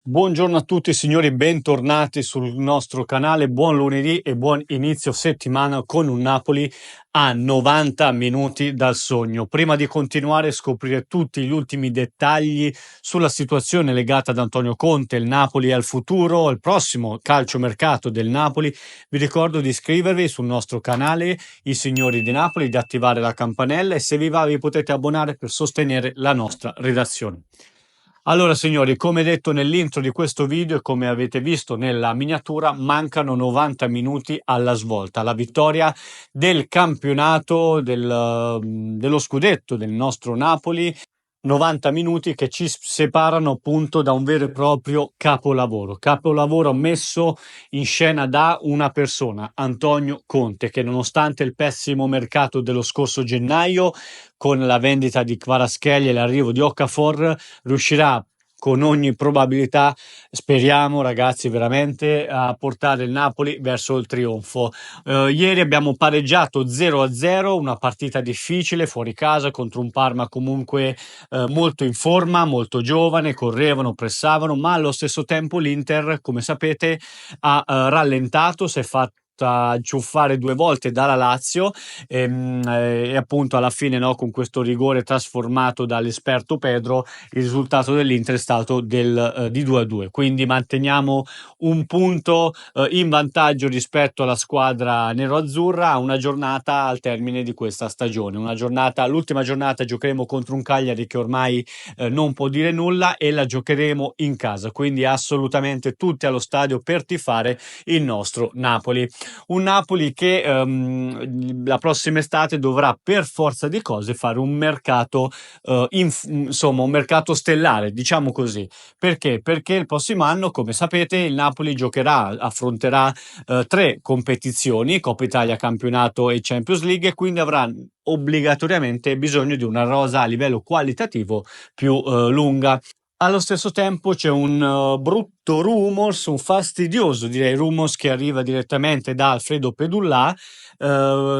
Buongiorno a tutti signori, bentornati sul nostro canale, buon lunedì e buon inizio settimana con un Napoli a 90 minuti dal sogno. Prima di continuare a scoprire tutti gli ultimi dettagli sulla situazione legata ad Antonio Conte, il Napoli e al futuro, al prossimo calciomercato del Napoli, vi ricordo di iscrivervi sul nostro canale, i signori di Napoli, di attivare la campanella e se vi va vi potete abbonare per sostenere la nostra redazione. Allora, signori, come detto nell'intro di questo video e come avete visto nella miniatura, mancano 90 minuti alla svolta, la vittoria del campionato dello scudetto del nostro Napoli. 90 minuti che ci separano appunto da un vero e proprio capolavoro messo in scena da una persona, Antonio Conte, che nonostante il pessimo mercato dello scorso gennaio, con la vendita di Kvaratskhelia e l'arrivo di Okafor, riuscirà con ogni probabilità, speriamo ragazzi veramente, a portare il Napoli verso il trionfo. Ieri abbiamo pareggiato 0-0, una partita difficile fuori casa contro un Parma comunque molto in forma, molto giovane, correvano, pressavano, ma allo stesso tempo l'Inter, come sapete, ha rallentato, si è fatta ciuffare due volte dalla Lazio e appunto alla fine, no, con questo rigore trasformato dall'esperto Pedro, il risultato dell'Inter è stato di 2-2, quindi manteniamo un punto in vantaggio rispetto alla squadra nero-azzurra a una giornata al termine di questa stagione. L'ultima giornata giocheremo contro un Cagliari che ormai non può dire nulla e la giocheremo in casa, quindi assolutamente tutti allo stadio per tifare il nostro Napoli. Un Napoli che la prossima estate dovrà per forza di cose fare un mercato, insomma, un mercato stellare, diciamo così. Perché? Perché il prossimo anno, come sapete, il Napoli affronterà tre competizioni, Coppa Italia, Campionato e Champions League, e quindi avrà obbligatoriamente bisogno di una rosa a livello qualitativo più lunga. Allo stesso tempo c'è un brutto rumors, un fastidioso direi rumors che arriva direttamente da Alfredo Pedullà,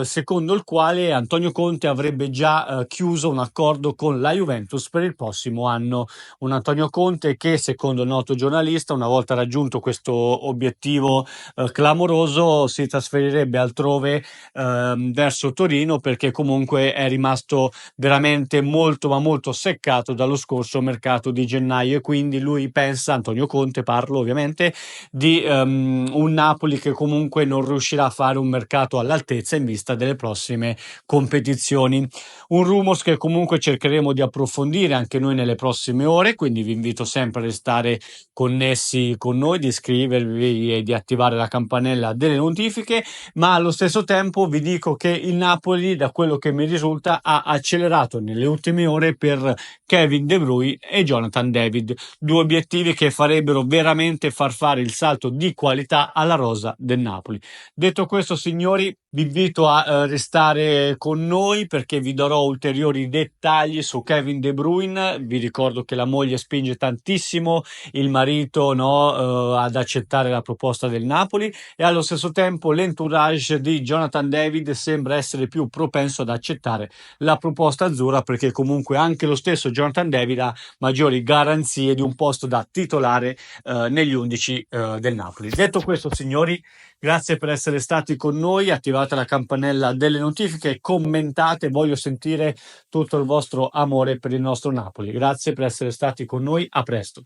secondo il quale Antonio Conte avrebbe già chiuso un accordo con la Juventus per il prossimo anno. Un Antonio Conte che, secondo il noto giornalista, una volta raggiunto questo obiettivo clamoroso, si trasferirebbe altrove verso Torino, perché comunque è rimasto veramente molto ma molto seccato dallo scorso mercato di gennaio, e quindi lui pensa, Antonio Conte parlo ovviamente, di un Napoli che comunque non riuscirà a fare un mercato all'altezza in vista delle prossime competizioni. Un rumors che comunque cercheremo di approfondire anche noi nelle prossime ore, quindi vi invito sempre a restare connessi con noi, di iscrivervi e di attivare la campanella delle notifiche, ma allo stesso tempo vi dico che il Napoli, da quello che mi risulta, ha accelerato nelle ultime ore per Kevin De Bruyne e Jonathan David, due obiettivi che farebbero veramente far fare il salto di qualità alla rosa del Napoli. Detto questo, signori, vi invito a restare con noi perché vi darò ulteriori dettagli su Kevin De Bruyne. Vi ricordo che la moglie spinge tantissimo il marito, no, ad accettare la proposta del Napoli, e allo stesso tempo l'entourage di Jonathan David sembra essere più propenso ad accettare la proposta azzurra, perché comunque anche lo stesso Jonathan David ha maggiori garanzie di un posto da titolare negli 11 del Napoli. Detto questo, signori, grazie per essere stati con noi, attivate la campanella delle notifiche, commentate, voglio sentire tutto il vostro amore per il nostro Napoli. Grazie per essere stati con noi, a presto.